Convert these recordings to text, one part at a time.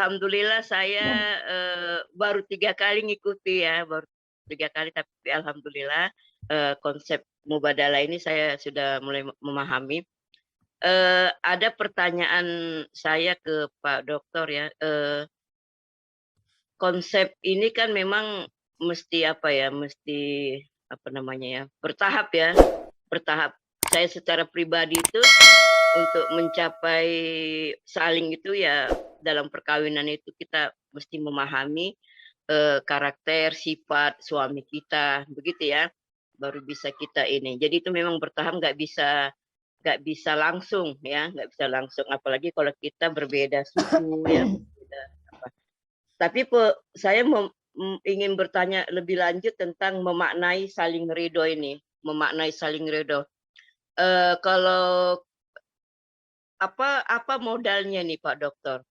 alhamdulillah saya, baru 3 kali ngikuti ya, baru 3 kali tapi alhamdulillah, konsep mubadalah ini saya sudah mulai memahami. Ada pertanyaan saya ke Pak Dokter ya, konsep ini kan memang mesti apa ya, mesti apa namanya ya, bertahap ya, bertahap. Saya secara pribadi itu untuk mencapai saling itu ya dalam perkawinan itu kita mesti memahami, karakter, sifat suami kita, begitu ya, baru bisa kita ini. Jadi itu memang bertahap nggak bisa langsung ya, nggak bisa langsung apalagi kalau kita berbeda suku ya, berbeda apa. Tapi saya ingin bertanya lebih lanjut tentang memaknai saling ridho ini, memaknai saling ridho. Kalau apa modalnya nih Pak Dokter?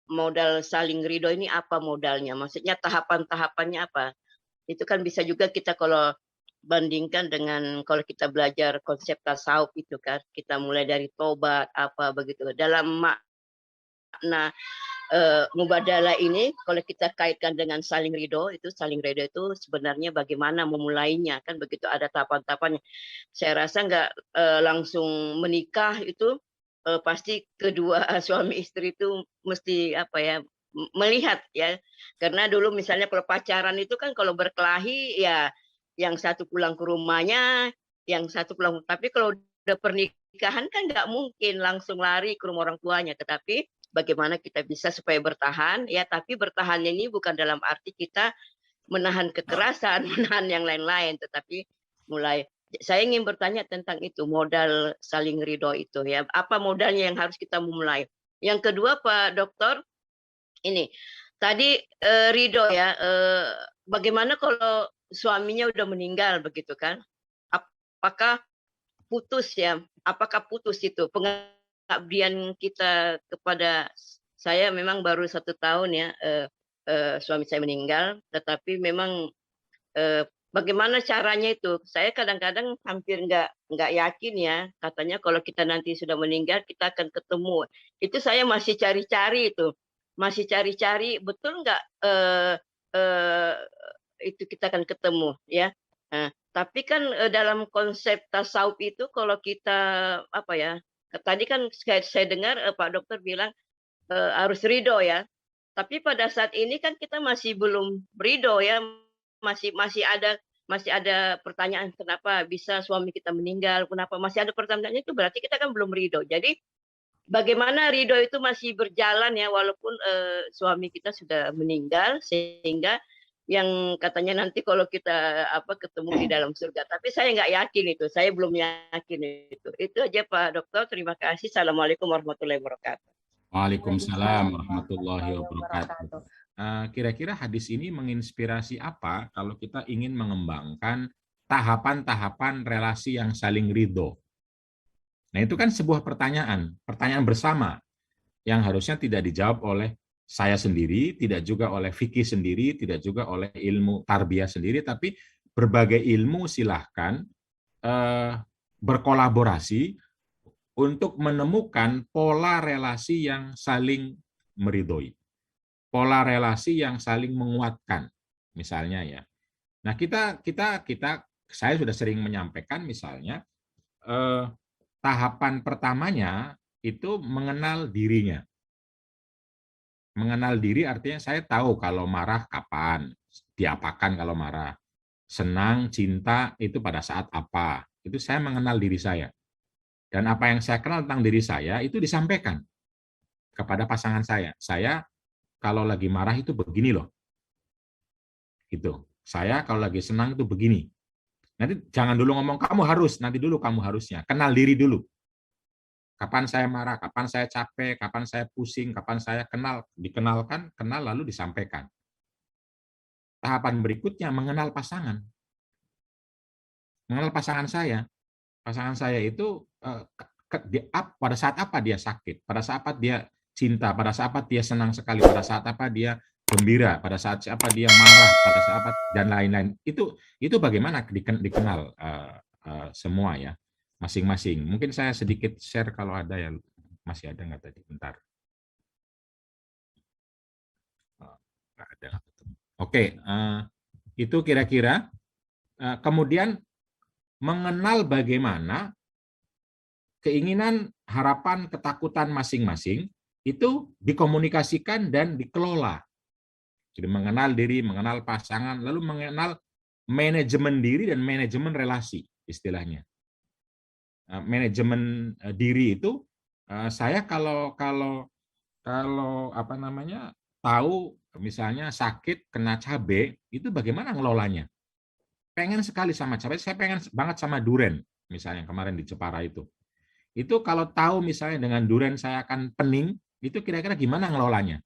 Modal saling ridho ini apa modalnya? Maksudnya tahapan-tahapannya apa? Itu kan bisa juga kita kalau bandingkan dengan kalau kita belajar konsep tasawuf itu kan, kita mulai dari tobat apa begitu. Dalam makna mubadalah ini kalau kita kaitkan dengan saling ridho itu sebenarnya bagaimana memulainya kan begitu ada tahapan-tahapannya. Saya rasa nggak langsung menikah itu pasti kedua suami istri itu mesti apa ya melihat ya karena dulu misalnya kalau pacaran itu kan kalau berkelahi ya yang satu pulang ke rumahnya, yang satu pulang tapi kalau udah pernikahan kan nggak mungkin langsung lari ke rumah orang tuanya tetapi bagaimana kita bisa supaya bertahan, ya tapi bertahan ini bukan dalam arti kita menahan kekerasan, menahan yang lain-lain, tetapi mulai saya ingin bertanya tentang itu, modal saling ridho itu ya. Apa modalnya yang harus kita memulai? Yang kedua Pak Dokter, ini tadi ridho ya, bagaimana kalau suaminya udah meninggal begitu kan? Apakah putus ya? Apakah putus itu? Pengabdian kita kepada saya memang baru 1 tahun ya, suami saya meninggal, tetapi memang, bagaimana caranya itu? Saya kadang-kadang hampir nggak yakin ya, katanya kalau kita nanti sudah meninggal kita akan ketemu. Itu saya masih cari-cari itu, masih cari-cari betul nggak, eee, itu kita akan ketemu ya. Nah, tapi kan, dalam konsep tasawuf itu kalau kita apa ya, tadi kan saya dengar, Pak Dokter bilang, harus ridho ya. Tapi pada saat ini kan kita masih belum ridho ya, masih ada pertanyaan kenapa bisa suami kita meninggal, kenapa masih ada pertanyaan itu berarti kita kan belum ridho. Jadi bagaimana ridho itu masih berjalan ya walaupun, suami kita sudah meninggal sehingga yang katanya nanti kalau kita apa, ketemu di dalam surga, tapi saya nggak yakin itu, saya belum yakin itu. Itu aja Pak Dokter, terima kasih. Assalamualaikum warahmatullahi wabarakatuh. Waalaikumsalam Waalaikumsalam warahmatullahi warahmatullahi wabarakatuh. wabarakatuh. Kira-kira hadis ini menginspirasi apa kalau kita ingin mengembangkan tahapan-tahapan relasi yang saling ridho? Nah, itu kan sebuah pertanyaan, pertanyaan bersama yang harusnya tidak dijawab oleh saya sendiri, tidak juga oleh fikih sendiri, tidak juga oleh ilmu tarbiyah sendiri, tapi berbagai ilmu silahkan berkolaborasi untuk menemukan pola relasi yang saling meridhoi, pola relasi yang saling menguatkan, misalnya ya. Nah, saya sudah sering menyampaikan misalnya tahapan pertamanya itu mengenal dirinya. Mengenal diri artinya saya tahu kalau marah kapan, diapakan kalau marah. Senang, cinta itu pada saat apa. Itu saya mengenal diri saya. Dan apa yang saya kenal tentang diri saya itu disampaikan kepada pasangan saya. Saya kalau lagi marah itu begini loh. Gitu. Saya kalau lagi senang itu begini. Nanti jangan dulu ngomong kamu harus, nanti dulu kamu harusnya. Kenal diri dulu. Kapan saya marah, kapan saya capek, kapan saya pusing, kapan saya dikenalkan, kenal lalu disampaikan. Tahapan berikutnya mengenal pasangan. Mengenal pasangan saya. Pasangan saya itu pada saat apa dia sakit, pada saat apa dia cinta, pada saat apa dia senang sekali, pada saat apa dia gembira, pada saat apa dia marah, pada saat apa dan lain-lain. Itu bagaimana dikenal semua ya, masing-masing. Mungkin saya sedikit share kalau ada ya, masih ada nggak tadi? Bentar. Nggak ada, nggak ketemu. Oke, itu kira-kira. Kemudian mengenal bagaimana keinginan, harapan, ketakutan masing-masing itu dikomunikasikan dan dikelola. Jadi mengenal diri, mengenal pasangan, lalu mengenal manajemen diri dan manajemen relasi istilahnya. Manajemen diri itu saya kalau apa namanya tahu misalnya sakit kena cabai itu bagaimana ngelolanya. Pengen sekali sama cabai, saya pengen banget sama duren misalnya kemarin di Jepara itu. Itu kalau tahu misalnya dengan duren saya akan pening, itu kira-kira gimana ngelolanya?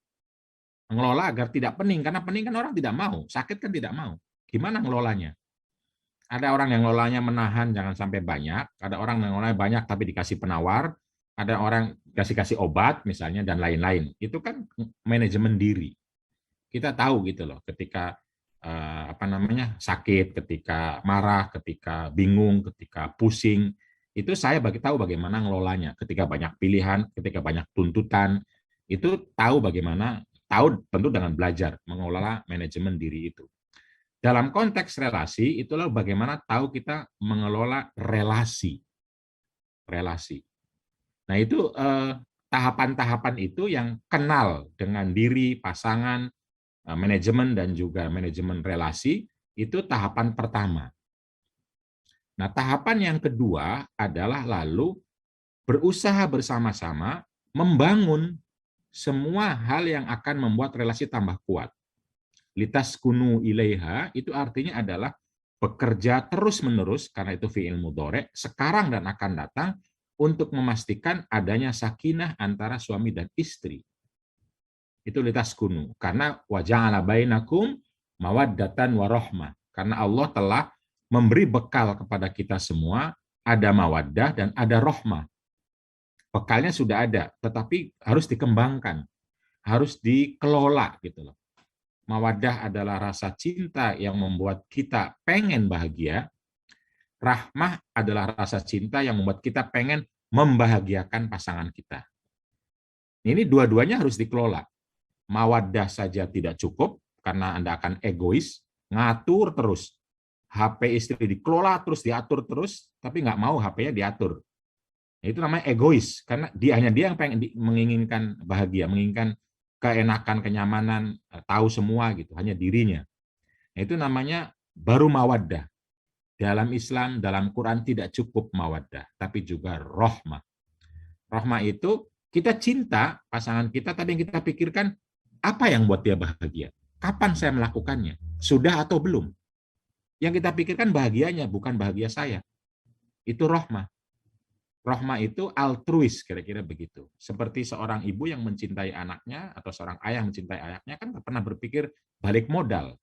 Ngelola agar tidak pening, karena pening kan orang tidak mau, sakit kan tidak mau. Gimana ngelolanya? Ada orang yang ngelolanya menahan jangan sampai banyak, ada orang yang ngelolanya banyak tapi dikasih penawar, ada orang kasih obat misalnya dan lain-lain. Itu kan manajemen diri. Kita tahu gitu loh, ketika apa namanya sakit, ketika marah, ketika bingung, ketika pusing, itu saya tahu bagaimana ngelolanya. Ketika banyak pilihan, ketika banyak tuntutan, itu tahu bagaimana, tahu tentu dengan belajar mengelola manajemen diri itu. Dalam konteks relasi, itulah bagaimana tahu kita mengelola relasi. Nah itu tahapan-tahapan itu yang kenal dengan diri, pasangan, manajemen dan juga manajemen relasi, itu tahapan pertama. Nah, tahapan yang kedua adalah lalu berusaha bersama-sama membangun semua hal yang akan membuat relasi tambah kuat. Litaskunu ilaiha itu artinya adalah bekerja terus-menerus, karena itu fi'il mudhari', sekarang dan akan datang, untuk memastikan adanya sakinah antara suami dan istri. Itu litaskunu, karena waja'ala bainakum mawaddatan warahmah. Karena Allah telah memberi bekal kepada kita semua, ada mawaddah dan ada rahmah. Bekalnya sudah ada, tetapi harus dikembangkan, harus dikelola gitu loh. Mawaddah adalah rasa cinta yang membuat kita pengen bahagia. Rahmah adalah rasa cinta yang membuat kita pengen membahagiakan pasangan kita. Ini dua-duanya harus dikelola. Mawaddah saja tidak cukup, karena Anda akan egois, ngatur terus. HP istri dikelola terus, diatur terus, tapi nggak mau HP-nya diatur. Itu namanya egois, karena hanya dia yang pengen menginginkan bahagia, menginginkan keenakan, kenyamanan, tahu semua gitu, hanya dirinya. Itu namanya baru mawaddah. Dalam Islam, dalam Quran tidak cukup mawaddah, tapi juga rahmah. Rahmah itu kita cinta pasangan kita, tapi yang kita pikirkan apa yang buat dia bahagia? Kapan saya melakukannya? Sudah atau belum? Yang kita pikirkan bahagianya, bukan bahagia saya. Itu rahmah. Rahmah itu altruis, kira-kira begitu. Seperti seorang ibu yang mencintai anaknya, atau seorang ayah yang mencintai anaknya, kan tak pernah berpikir balik modal.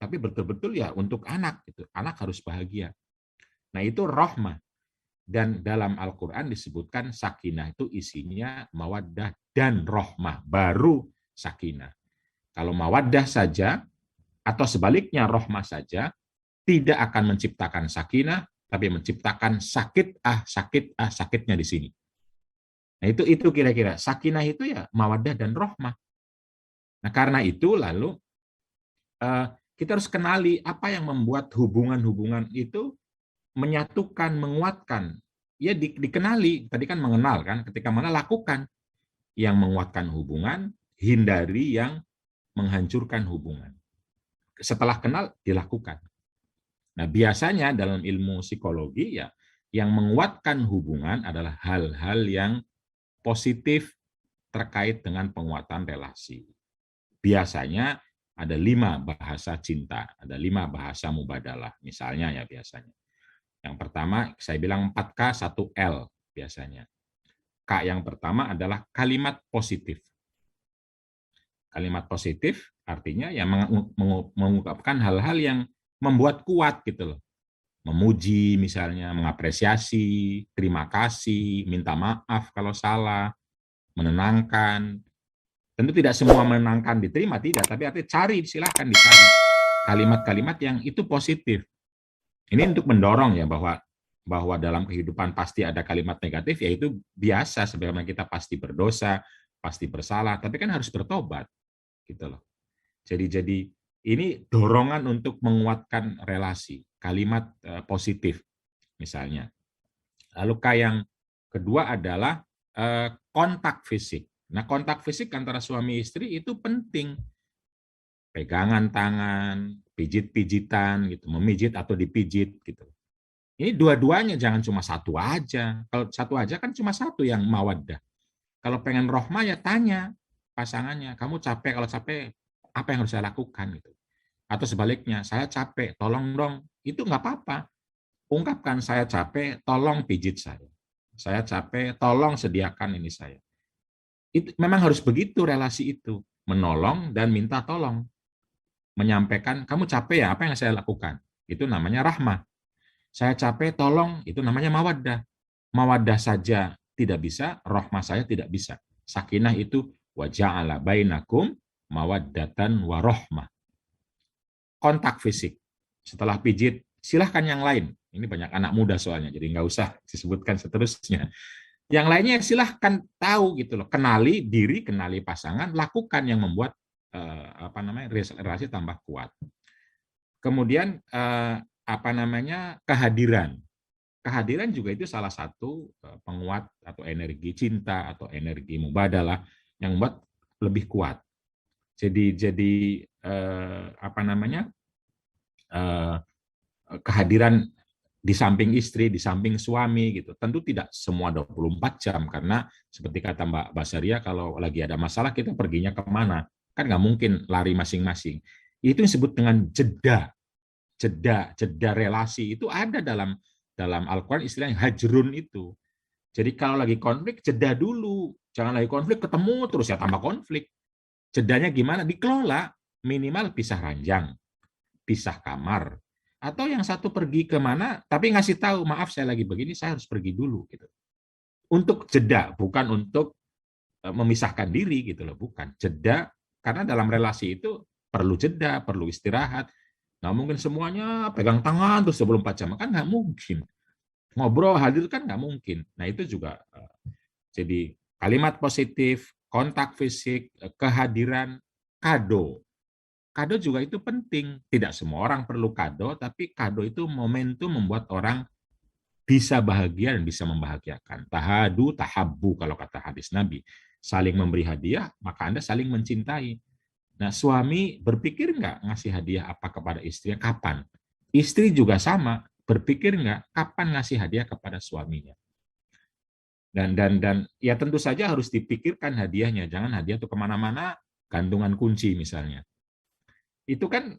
Tapi betul-betul ya untuk anak. Gitu. Anak harus bahagia. Nah itu rahmah. Dan dalam Al-Quran disebutkan sakinah itu isinya mawaddah dan rahmah. Baru sakinah. Kalau mawaddah saja, atau sebaliknya rahmah saja, tidak akan menciptakan sakinah, tapi menciptakan sakitnya di sini. Nah itu kira-kira sakinah itu ya mawaddah dan rahmah. Nah karena itu lalu kita harus kenali apa yang membuat hubungan-hubungan itu menyatukan, menguatkan. Ya dikenali, tadi kan mengenal kan, ketika mana lakukan yang menguatkan hubungan, hindari yang menghancurkan hubungan. Setelah kenal dilakukan. Nah, biasanya dalam ilmu psikologi ya yang menguatkan hubungan adalah hal-hal yang positif terkait dengan penguatan relasi. Biasanya ada 5 bahasa cinta, ada 5 bahasa mubadalah misalnya ya biasanya. Yang pertama saya bilang 4K 1L biasanya. K yang pertama adalah kalimat positif. Kalimat positif artinya ya mengungkapkan hal-hal yang membuat kuat gitu loh. Memuji misalnya, mengapresiasi, terima kasih, minta maaf kalau salah, menenangkan. Tentu tidak semua menenangkan diterima, tidak, tapi artinya cari, silahkan dicari. Kalimat-kalimat yang itu positif. Ini untuk mendorong ya bahwa dalam kehidupan pasti ada kalimat negatif, yaitu biasa sebagaimana kita pasti berdosa, pasti bersalah, tapi kan harus bertobat gitu loh. Jadi ini dorongan untuk menguatkan relasi, kalimat positif misalnya. Lalu yang kedua adalah kontak fisik. Nah, kontak fisik antara suami istri itu penting. Pegangan tangan, pijit-pijitan gitu, memijit atau dipijit gitu. Ini dua-duanya, jangan cuma satu aja. Kalau satu aja kan cuma satu yang mawaddah. Kalau pengen rohmah ya tanya pasangannya, kamu capek, kalau capek apa yang harus saya lakukan gitu. Atau sebaliknya, saya capek, tolong dong. Itu nggak apa-apa. Ungkapkan, saya capek, tolong pijit saya. Saya capek, tolong sediakan ini saya. Itu memang harus begitu relasi itu, menolong dan minta tolong. Menyampaikan, kamu capek ya, apa yang saya lakukan? Itu namanya rahmah. Saya capek, tolong, itu namanya mawaddah. Mawaddah saja tidak bisa, rahmah saya tidak bisa. Sakinah itu wa ja'ala bainakum mawaddatan wa rahmah. Kontak fisik. Setelah pijit, silahkan yang lain. Ini banyak anak muda soalnya, jadi nggak usah disebutkan seterusnya. Yang lainnya silahkan tahu gitu loh, kenali diri, kenali pasangan, lakukan yang membuat relasi tambah kuat. Kemudian kehadiran. Kehadiran juga itu salah satu penguat atau energi cinta atau energi mubadalah yang membuat lebih kuat. Jadi kehadiran di samping istri, di samping suami gitu. Tentu tidak semua 24 jam karena seperti kata Mbak Basaria, kalau lagi ada masalah kita perginya kemana? Kan nggak mungkin lari masing-masing. Itu disebut dengan jeda. Jeda relasi itu ada dalam Al-Quran, istilahnya hajrun itu. Jadi kalau lagi konflik, jeda dulu. Jangan lagi konflik, ketemu terus ya tambah konflik. Jedanya gimana? Dikelola. Minimal pisah ranjang, pisah kamar. Atau yang satu pergi kemana, tapi ngasih tahu, maaf saya lagi begini, saya harus pergi dulu. Gitu. Untuk jeda, bukan untuk memisahkan diri gitu loh, bukan. Jeda, karena dalam relasi itu perlu jeda, perlu istirahat. Nggak mungkin semuanya pegang tangan terus 24 jam, kan nggak mungkin. Ngobrol, hadir kan nggak mungkin. Nah itu juga jadi kalimat positif, kontak fisik, kehadiran, kado. Kado juga itu penting. Tidak semua orang perlu kado, tapi kado itu momentum membuat orang bisa bahagia dan bisa membahagiakan. Tahadu, tahabbu kalau kata hadis Nabi. Saling memberi hadiah, maka Anda saling mencintai. Nah, suami berpikir nggak ngasih hadiah apa kepada istrinya, kapan? Istri juga sama, berpikir nggak kapan ngasih hadiah kepada suaminya. Dan ya tentu saja harus dipikirkan hadiahnya, jangan hadiah itu kemana-mana, gantungan kunci misalnya. Itu kan,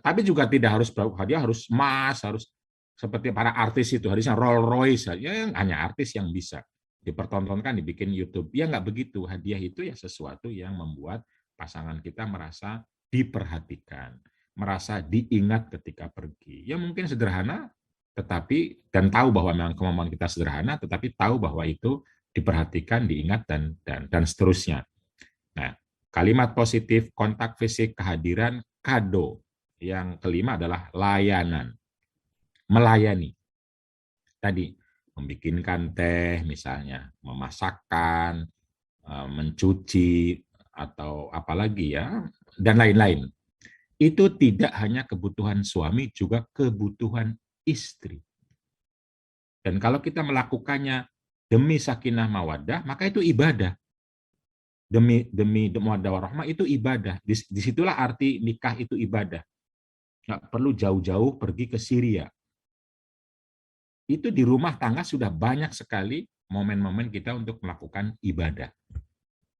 tapi juga tidak harus hadiah harus emas, harus seperti para artis itu, harusnya Rolls Royce, ya hanya artis yang bisa dipertontonkan, dibikin YouTube. Ya nggak begitu, hadiah itu ya sesuatu yang membuat pasangan kita merasa diperhatikan, merasa diingat ketika pergi. Ya mungkin sederhana, tetapi dan tahu bahwa memang kemampuan kita sederhana, tetapi tahu bahwa itu diperhatikan, diingat dan seterusnya. Nah, kalimat positif, kontak fisik, kehadiran, kado. Yang kelima adalah layanan, melayani. Tadi membikinkan teh misalnya, memasakkan, mencuci, atau apalagi ya, dan lain-lain. Itu tidak hanya kebutuhan suami, juga kebutuhan istri. Dan kalau kita melakukannya demi sakinah mawaddah, maka itu ibadah. Demi mawaddah warahmah itu ibadah. Disitulah arti nikah itu ibadah. Nggak perlu jauh-jauh pergi ke Syria. Itu di rumah tangga sudah banyak sekali momen-momen kita untuk melakukan ibadah.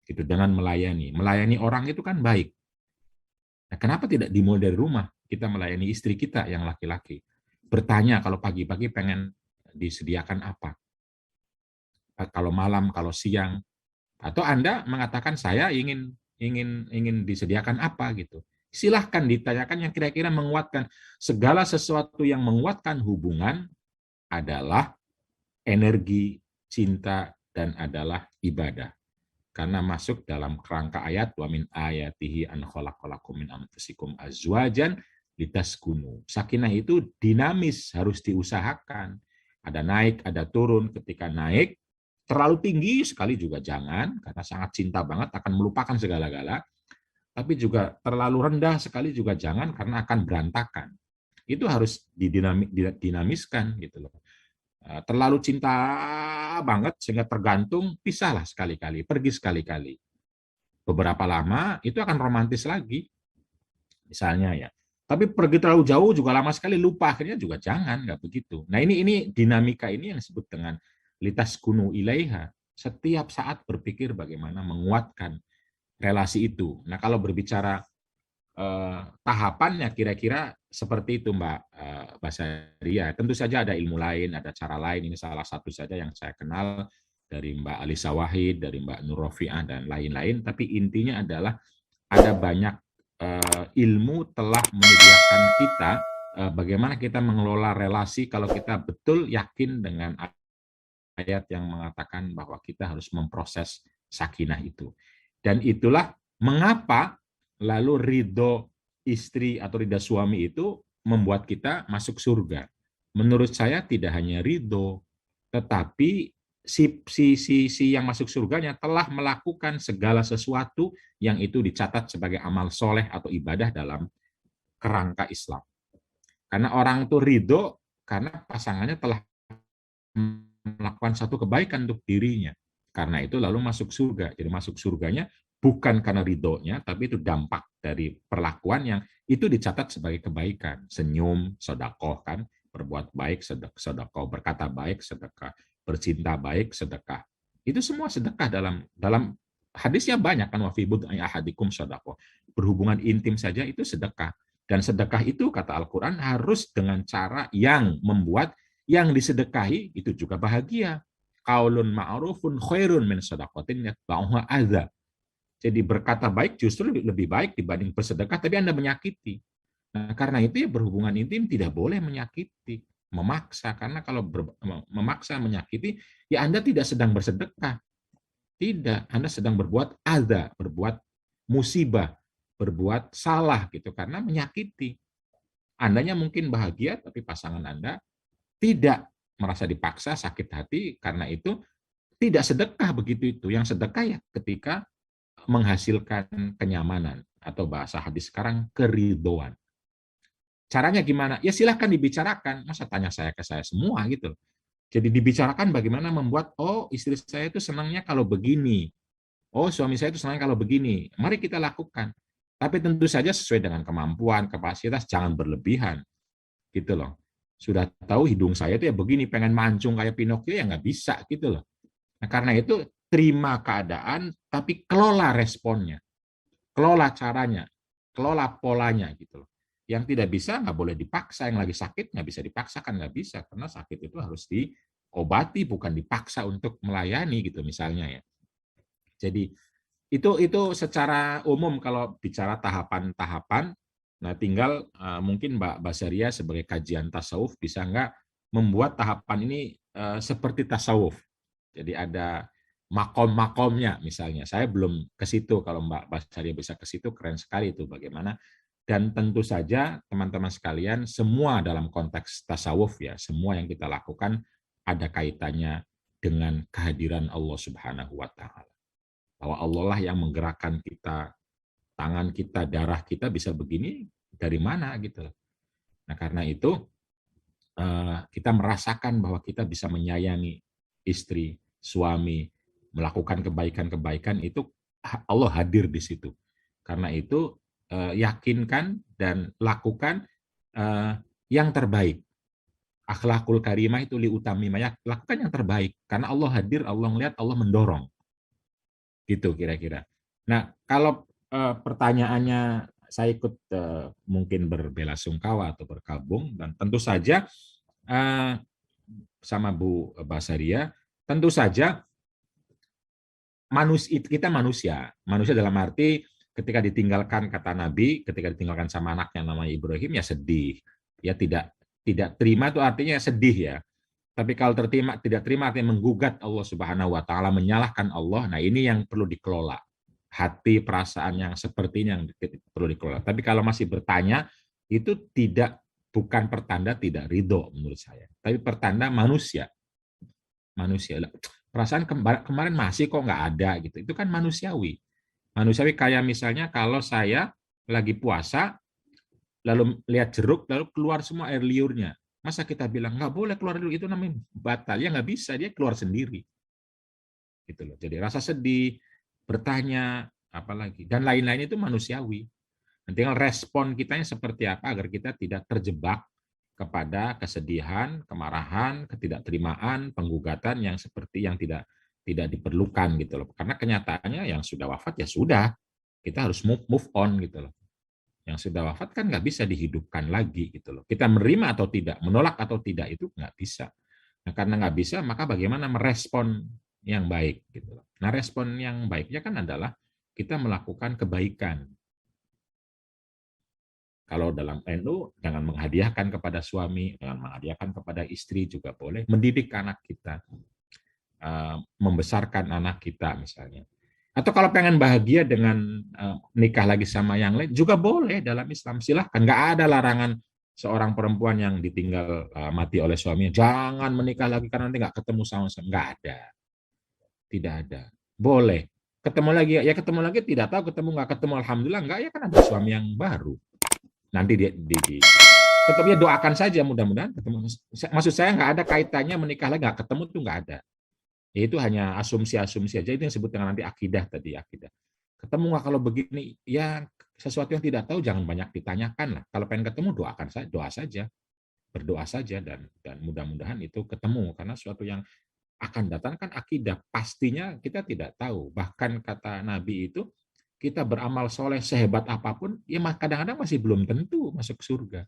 Itu dengan melayani. Melayani orang itu kan baik. Nah, kenapa tidak dimulai dari rumah? Kita melayani istri kita yang laki-laki. Bertanya kalau pagi-pagi pengen disediakan apa. Kalau malam, kalau siang. Atau Anda mengatakan saya ingin disediakan apa gitu. Silahkan ditanyakan yang kira-kira menguatkan. Segala sesuatu yang menguatkan hubungan adalah energi, cinta, dan adalah ibadah. Karena masuk dalam kerangka ayat wa min ayatihi an khalaqalakum min anfusikum azwajan litaskunu. Sakinah itu dinamis, harus diusahakan. Ada naik, ada turun. Ketika naik, terlalu tinggi sekali juga jangan, karena sangat cinta banget akan melupakan segala-gala. tapi juga terlalu rendah sekali juga jangan karena akan berantakan. Itu harus didinamiskan gitu loh. Terlalu cinta banget sehingga tergantung, pisahlah sekali-kali, pergi sekali-kali. Beberapa lama itu akan romantis lagi, misalnya ya. Tapi pergi terlalu jauh juga lama sekali lupa, akhirnya juga jangan, nggak begitu. Nah ini dinamika ini yang disebut dengan litas kunu ilaiha. Setiap saat berpikir bagaimana menguatkan relasi itu. Nah kalau berbicara tahapannya kira-kira seperti itu Mbak Basaria. Tentu saja ada ilmu lain, ada cara lain. Ini salah satu saja yang saya kenal dari Mbak Alisa Wahid, dari Mbak Nur Rofiah dan lain-lain. Tapi intinya adalah ada banyak ilmu telah menyediakan kita bagaimana kita mengelola relasi kalau kita betul yakin dengan ayat yang mengatakan bahwa kita harus memproses sakinah itu. Dan itulah mengapa lalu ridho istri atau ridho suami itu membuat kita masuk surga. Menurut saya tidak hanya ridho, tetapi si yang masuk surganya telah melakukan segala sesuatu yang itu dicatat sebagai amal soleh atau ibadah dalam kerangka Islam. Karena orang itu ridho karena pasangannya telah melakukan satu kebaikan untuk dirinya. Karena itu lalu masuk surga. Jadi masuk surganya bukan karena ridhonya, tapi itu dampak dari perlakuan yang itu dicatat sebagai kebaikan. Senyum, sedekah kan, berbuat baik, sedekah, berkata baik, sedekah, bercinta baik, sedekah. Itu semua sedekah dalam hadisnya banyak kan, wafibud ahadikum sedekah. Berhubungan intim saja itu sedekah. Dan sedekah itu kata Al-Quran harus dengan cara yang membuat yang disedekahi itu juga bahagia. Qaulun ma'rufun khairun min shadaqatin yatba'uha adza. Jadi berkata baik justru lebih baik dibanding bersedekah tapi Anda menyakiti. Nah, karena itu ya berhubungan intim tidak boleh menyakiti, memaksa, karena kalau memaksa menyakiti ya Anda tidak sedang bersedekah. Tidak, Anda sedang berbuat adza, berbuat musibah, berbuat salah gitu karena menyakiti. Andanya mungkin bahagia tapi pasangan Anda tidak, merasa dipaksa, sakit hati, karena itu tidak sedekah begitu itu. Yang sedekah ya ketika menghasilkan kenyamanan, atau bahasa hadis sekarang keridhoan. Caranya gimana? Ya silahkan dibicarakan. Masa tanya saya ke saya semua gitu. Jadi dibicarakan bagaimana membuat, oh istri saya itu senangnya kalau begini. Oh suami saya itu senangnya kalau begini. Mari kita lakukan. Tapi tentu saja sesuai dengan kemampuan, kapasitas, jangan berlebihan. Gitu loh. Sudah tahu hidung saya itu ya begini, pengen mancung kayak Pinocchio ya nggak bisa gitu loh. Nah karena itu terima keadaan, tapi kelola responnya, kelola caranya, kelola polanya gitu loh. Yang tidak bisa nggak boleh dipaksa, yang lagi sakit nggak bisa dipaksakan, nggak bisa, karena sakit itu harus diobati, bukan dipaksa untuk melayani gitu misalnya ya. Jadi itu secara umum kalau bicara tahapan-tahapan. Nah, tinggal mungkin Mbak Basaria sebagai kajian tasawuf bisa nggak membuat tahapan ini seperti tasawuf. Jadi ada makom-makomnya misalnya. Saya belum ke situ, kalau Mbak Basaria bisa ke situ keren sekali itu bagaimana. Dan tentu saja teman-teman sekalian semua dalam konteks tasawuf ya, semua yang kita lakukan ada kaitannya dengan kehadiran Allah Subhanahu wa taala. Bahwa Allah lah yang menggerakkan kita, tangan kita, darah kita bisa begini dari mana gitu. Nah karena itu kita merasakan bahwa kita bisa menyayangi istri, suami, melakukan kebaikan-kebaikan itu Allah hadir di situ. Karena itu yakinkan dan lakukan yang terbaik. Akhlakul karimah itu liutamimah, lakukan yang terbaik. Karena Allah hadir, Allah melihat, Allah mendorong. Gitu kira-kira. Nah kalau pertanyaannya saya ikut mungkin berbelasungkawa atau berkabung, dan tentu saja sama Bu Basaria, tentu saja kita manusia dalam arti ketika ditinggalkan, kata Nabi, ketika ditinggalkan sama anaknya namanya Ibrahim ya sedih, ya tidak terima itu artinya sedih ya. Tapi kalau tidak terima artinya menggugat Allah Subhanahu wa taala, menyalahkan Allah. Nah, ini yang perlu dikelola. Hati, perasaan yang sepertinya yang perlu dikelola. Tapi kalau masih bertanya, itu bukan pertanda tidak ridho menurut saya. Tapi pertanda manusia. Perasaan kemarin masih kok nggak ada gitu. Itu kan manusiawi. Manusiawi kayak misalnya kalau saya lagi puasa, lalu lihat jeruk, lalu keluar semua air liurnya. Masa kita bilang, nggak boleh keluar liur, itu namanya batal. Ya nggak bisa, dia keluar sendiri. Gitu loh. Jadi rasa sedih, bertanya, apalagi. Dan lain-lain itu manusiawi. Tinggal respon kitanya seperti apa agar kita tidak terjebak kepada kesedihan, kemarahan, ketidakterimaan, penggugatan yang seperti yang tidak diperlukan gitu loh. Karena kenyataannya yang sudah wafat ya sudah, kita harus move on gitu loh. Yang sudah wafat kan nggak bisa dihidupkan lagi gitu loh. Kita menerima atau tidak, menolak atau tidak itu nggak bisa. Nah, karena nggak bisa, maka bagaimana merespon yang baik gitu loh. Nah, respon yang baiknya kan adalah kita melakukan kebaikan. Kalau dalam NU, jangan menghadiahkan kepada suami, jangan menghadiahkan kepada istri juga boleh. Mendidik anak kita, membesarkan anak kita misalnya. Atau kalau pengen bahagia dengan nikah lagi sama yang lain, juga boleh dalam Islam. Silahkan, nggak ada larangan seorang perempuan yang ditinggal mati oleh suaminya, jangan menikah lagi karena nanti nggak ketemu sama suami. Nggak ada. Tidak ada. Boleh. Ketemu lagi, ya ketemu lagi, tidak tahu ketemu nggak ketemu, alhamdulillah nggak, ya kan ada suami yang baru. Nanti tetapnya doakan saja mudah-mudahan ketemu. Maksud saya nggak ada kaitannya menikah lagi nggak ketemu tuh nggak ada. Ya, itu hanya asumsi-asumsi aja, itu yang disebut dengan nanti akidah tadi, akidah. Ketemu nggak kalau begini, ya sesuatu yang tidak tahu jangan banyak ditanyakan lah. Kalau pengen ketemu doakan saja, doa saja, berdoa saja dan mudah-mudahan itu ketemu karena sesuatu yang akan datang kan akidah. Pastinya kita tidak tahu. Bahkan kata Nabi itu kita beramal soleh sehebat apapun, ya kadang-kadang masih belum tentu masuk surga.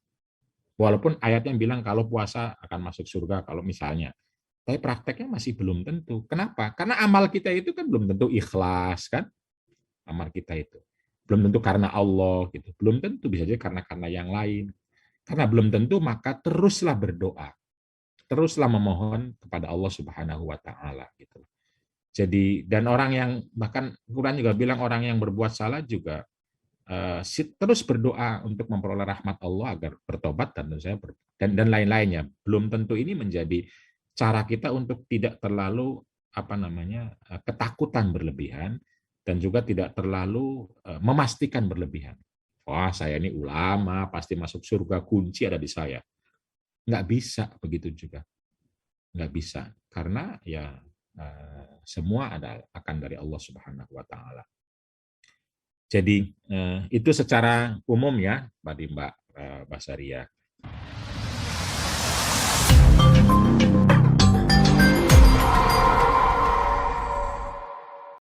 Walaupun ayatnya bilang kalau puasa akan masuk surga, kalau misalnya. Tapi prakteknya masih belum tentu. Kenapa? Karena amal kita itu kan belum tentu ikhlas, kan? Amal kita itu. Belum tentu karena Allah, gitu. Belum tentu, bisa jadi karena yang lain. Karena belum tentu, maka teruslah berdoa. Teruslah memohon kepada Allah Subhanahu wa Ta'ala. Gitu. Jadi, dan orang yang, bahkan Quran juga bilang orang yang berbuat salah juga terus berdoa untuk memperoleh rahmat Allah agar bertobat dan lain-lainnya. Belum tentu ini menjadi cara kita untuk tidak terlalu ketakutan berlebihan dan juga tidak terlalu memastikan berlebihan. Wah, saya ini ulama, pasti masuk surga, kunci ada di saya. Nggak bisa begitu juga. Nggak bisa. Karena ya semua akan dari Allah Subhanahu wa Ta'ala. Jadi itu secara umum ya, Mbak Basaria.